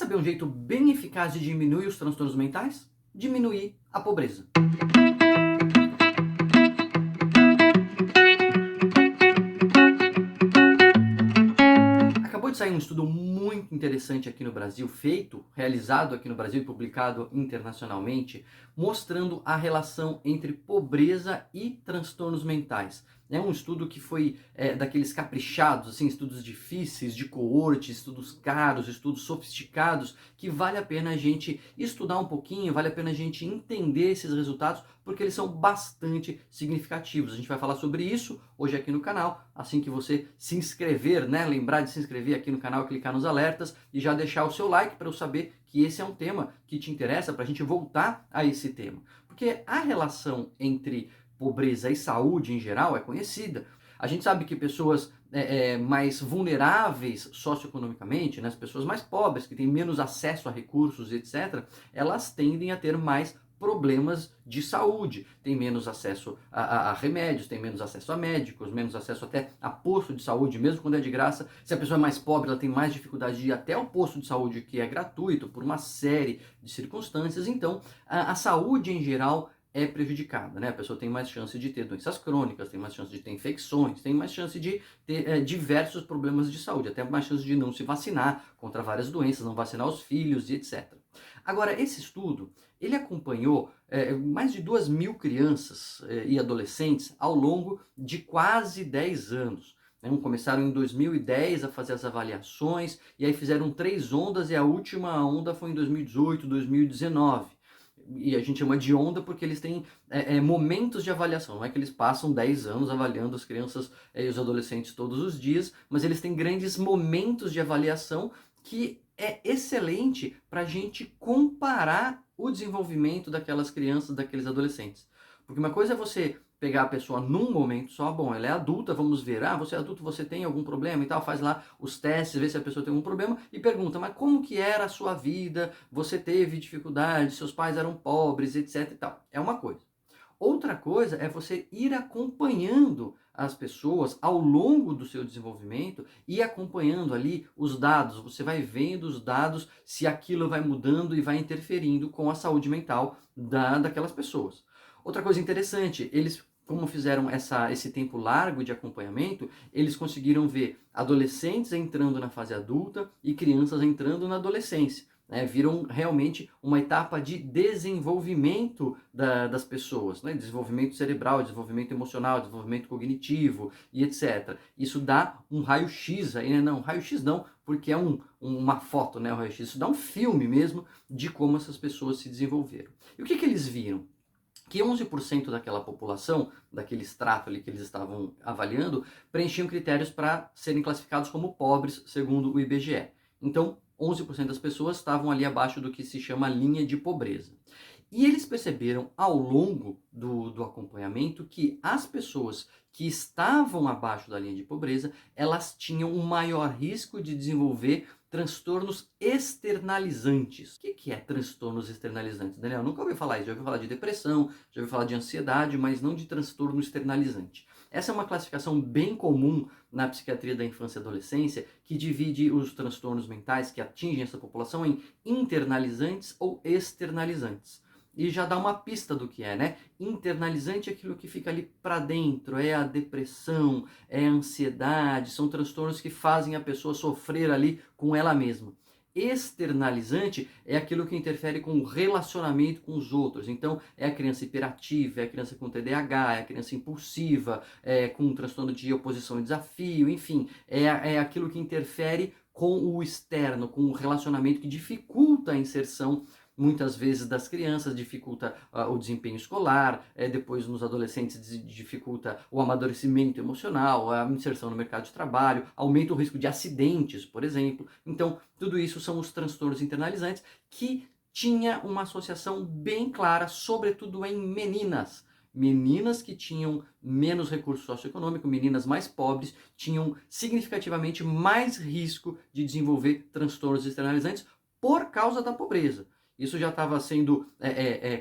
saber um jeito bem eficaz de diminuir os transtornos mentais? Diminuir a pobreza. Acabou de sair um estudo muito interessante aqui no Brasil, realizado aqui no Brasil e publicado internacionalmente, mostrando a relação entre pobreza e transtornos mentais. É um estudo que foi daqueles caprichados, assim, estudos difíceis, de coorte, estudos caros, estudos sofisticados, que vale a pena a gente estudar um pouquinho, vale a pena a gente entender esses resultados, porque eles são bastante significativos. A gente vai falar sobre isso hoje aqui no canal, assim que você se inscrever, né? Lembrar de se inscrever aqui no canal, clicar nos alertas e já deixar o seu like para eu saber que esse é um tema que te interessa, para a gente voltar a esse tema. Porque a relação entre pobreza e saúde em geral é conhecida. A gente sabe que pessoas mais vulneráveis socioeconomicamente, né, as pessoas mais pobres, que têm menos acesso a recursos, etc., elas tendem a ter mais problemas de saúde, tem menos acesso a remédios, tem menos acesso a médicos, menos acesso até a posto de saúde, mesmo quando é de graça. Se a pessoa é mais pobre, ela tem mais dificuldade de ir até o posto de saúde, que é gratuito, por uma série de circunstâncias. Então, a saúde em geral é prejudicada, né? A pessoa tem mais chance de ter doenças crônicas, tem mais chance de ter infecções, tem mais chance de ter diversos problemas de saúde, até mais chance de não se vacinar contra várias doenças, não vacinar os filhos e etc. Agora, esse estudo, ele acompanhou mais de 2.000 crianças e adolescentes ao longo de quase 10 anos. Começaram em 2010 a fazer as avaliações, e aí fizeram 3 ondas, e a última onda foi em 2018, 2019. E a gente chama de onda porque eles têm momentos de avaliação. Não é que eles passam 10 anos avaliando as crianças e os adolescentes todos os dias, mas eles têm grandes momentos de avaliação que é excelente para a gente comparar o desenvolvimento daquelas crianças, daqueles adolescentes. Porque uma coisa é você pegar a pessoa num momento só, bom, ela é adulta, vamos ver, você é adulto, você tem algum problema e tal, faz lá os testes, vê se a pessoa tem algum problema e pergunta, mas como que era a sua vida, você teve dificuldade, seus pais eram pobres, etc e tal. É uma coisa. Outra coisa é você ir acompanhando as pessoas ao longo do seu desenvolvimento e acompanhando ali os dados. Você vai vendo os dados, se aquilo vai mudando e vai interferindo com a saúde mental daquelas pessoas. Outra coisa interessante, eles, como fizeram esse tempo largo de acompanhamento, eles conseguiram ver adolescentes entrando na fase adulta e crianças entrando na adolescência. Viram realmente uma etapa de desenvolvimento das pessoas, né? Desenvolvimento cerebral, desenvolvimento emocional, desenvolvimento cognitivo e etc. Isso dá um raio-x aí, né? Não, raio-x não, porque é uma foto, né? O raio-x, isso dá um filme mesmo de como essas pessoas se desenvolveram. E o que eles viram? Que 11% daquela população, daquele extrato ali que eles estavam avaliando, preenchiam critérios para serem classificados como pobres, segundo o IBGE. Então, 11% das pessoas estavam ali abaixo do que se chama linha de pobreza. E eles perceberam ao longo do acompanhamento que as pessoas que estavam abaixo da linha de pobreza, elas tinham um maior risco de desenvolver transtornos externalizantes. O que é transtornos externalizantes, Daniel? Eu nunca ouvi falar isso. Já ouvi falar de depressão, já ouvi falar de ansiedade, mas não de transtorno externalizante. Essa é uma classificação bem comum na psiquiatria da infância e adolescência, que divide os transtornos mentais que atingem essa população em internalizantes ou externalizantes. E já dá uma pista do que é, né? Internalizante é aquilo que fica ali para dentro, é a depressão, é a ansiedade, são transtornos que fazem a pessoa sofrer ali com ela mesma. Externalizante é aquilo que interfere com o relacionamento com os outros. Então, é a criança hiperativa, é a criança com TDAH, é a criança impulsiva, com um transtorno de oposição e desafio, enfim, é aquilo que interfere com o externo, com o relacionamento, que dificulta a inserção muitas vezes das crianças, dificulta o desempenho escolar, depois nos adolescentes dificulta o amadurecimento emocional, a inserção no mercado de trabalho, aumenta o risco de acidentes, por exemplo. Então, tudo isso são os transtornos internalizantes que tinha uma associação bem clara, sobretudo em meninas. Meninas que tinham menos recurso socioeconômico, meninas mais pobres, tinham significativamente mais risco de desenvolver transtornos externalizantes por causa da pobreza. Isso já estava sendo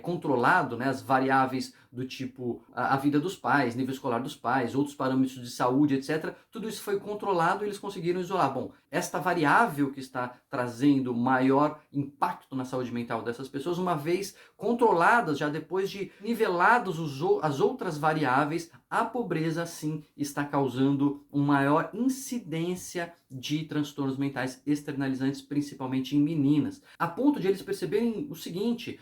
controlado, né, as variáveis do tipo a vida dos pais, nível escolar dos pais, outros parâmetros de saúde, etc. Tudo isso foi controlado e eles conseguiram isolar. Bom, esta variável que está trazendo maior impacto na saúde mental dessas pessoas, uma vez controladas, já depois de nivelados as outras variáveis, a pobreza sim está causando uma maior incidência de transtornos mentais externalizantes, principalmente em meninas, a ponto de eles perceberem o seguinte: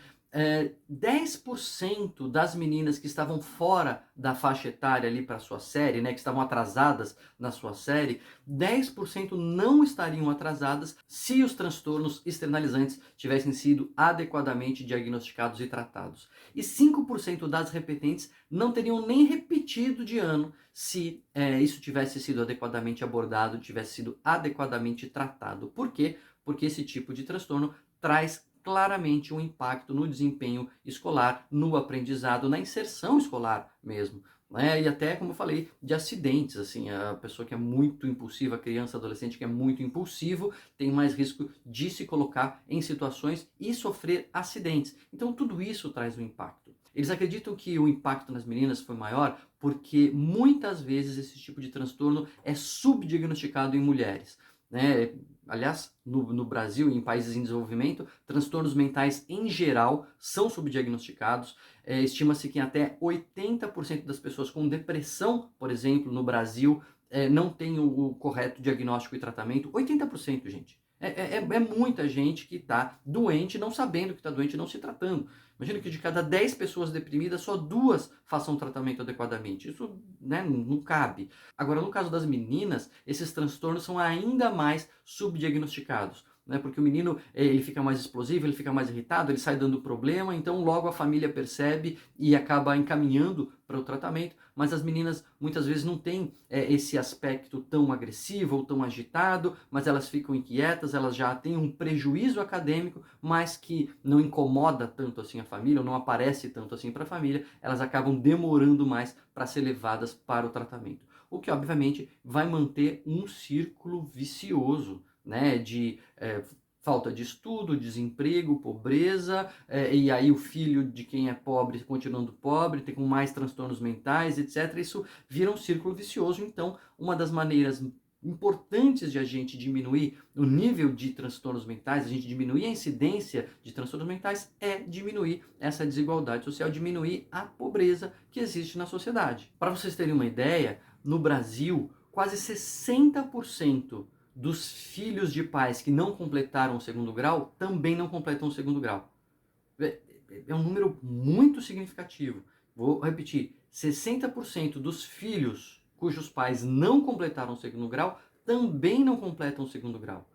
10% das meninas que estavam fora da faixa etária ali para a sua série, né, que estavam atrasadas na sua série, 10% não estariam atrasadas se os transtornos externalizantes tivessem sido adequadamente diagnosticados e tratados. E 5% das repetentes não teriam nem repetido de ano se isso tivesse sido adequadamente abordado, tivesse sido adequadamente tratado. Por quê? Porque esse tipo de transtorno traz claramente um impacto no desempenho escolar, no aprendizado, na inserção escolar mesmo. E até, como eu falei, de acidentes, assim, a pessoa que é muito impulsiva, a criança, adolescente que é muito impulsivo, tem mais risco de se colocar em situações e sofrer acidentes. Então tudo isso traz um impacto. Eles acreditam que o impacto nas meninas foi maior porque muitas vezes esse tipo de transtorno é subdiagnosticado em mulheres, né? Aliás, no Brasil e em países em desenvolvimento, transtornos mentais em geral são subdiagnosticados. Estima-se que até 80% das pessoas com depressão, por exemplo, no Brasil, não tem o correto diagnóstico e tratamento. 80%, gente. É muita gente que está doente, não sabendo que está doente, não se tratando. Imagina que de cada 10 pessoas deprimidas, só 2 façam tratamento adequadamente. Isso, né, não cabe. Agora, no caso das meninas, esses transtornos são ainda mais subdiagnosticados, né? Porque o menino ele fica mais explosivo, ele fica mais irritado, ele sai dando problema, então logo a família percebe e acaba encaminhando para o tratamento, mas as meninas muitas vezes não têm esse aspecto tão agressivo ou tão agitado, mas elas ficam inquietas, elas já têm um prejuízo acadêmico, mas que não incomoda tanto assim a família, ou não aparece tanto assim para a família, elas acabam demorando mais para ser levadas para o tratamento. O que obviamente vai manter um círculo vicioso, né, de falta de estudo, desemprego, pobreza, e aí o filho de quem é pobre continuando pobre, tem com mais transtornos mentais, etc. Isso vira um círculo vicioso. Então, uma das maneiras importantes de a gente diminuir o nível de transtornos mentais, a gente diminuir a incidência de transtornos mentais, é diminuir essa desigualdade social, diminuir a pobreza que existe na sociedade. Para vocês terem uma ideia, no Brasil, quase 60% dos filhos de pais que não completaram o segundo grau também não completam o segundo grau. É um número muito significativo. Vou repetir: 60% dos filhos cujos pais não completaram o segundo grau também não completam o segundo grau.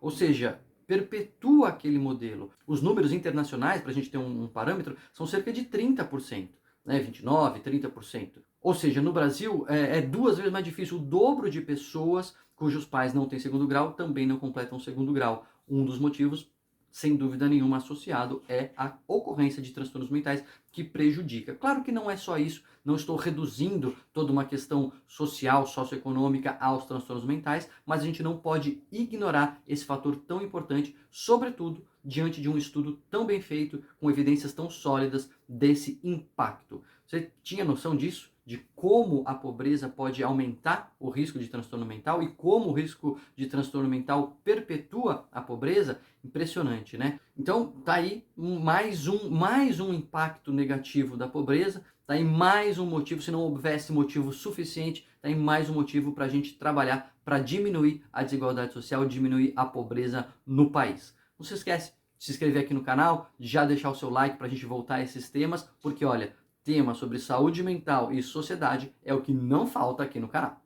Ou seja, perpetua aquele modelo. Os números internacionais, para a gente ter um parâmetro, são cerca de 30%, né? 29%, 30%. Ou seja, no Brasil é 2 vezes mais difícil. O dobro de pessoas cujos pais não têm segundo grau também não completam o segundo grau. Um dos motivos, sem dúvida nenhuma, associado é a ocorrência de transtornos mentais que prejudica. Claro que não é só isso, não estou reduzindo toda uma questão social, socioeconômica aos transtornos mentais, mas a gente não pode ignorar esse fator tão importante, sobretudo diante de um estudo tão bem feito, com evidências tão sólidas desse impacto. Você tinha noção disso? De como a pobreza pode aumentar o risco de transtorno mental e como o risco de transtorno mental perpetua a pobreza? Impressionante, né? Então, tá aí mais um impacto negativo da pobreza, tá aí mais um motivo, se não houvesse motivo suficiente, tá aí mais um motivo para a gente trabalhar para diminuir a desigualdade social, diminuir a pobreza no país. Não se esquece de se inscrever aqui no canal, de já deixar o seu like para a gente voltar a esses temas, porque olha, tema sobre saúde mental e sociedade é o que não falta aqui no canal.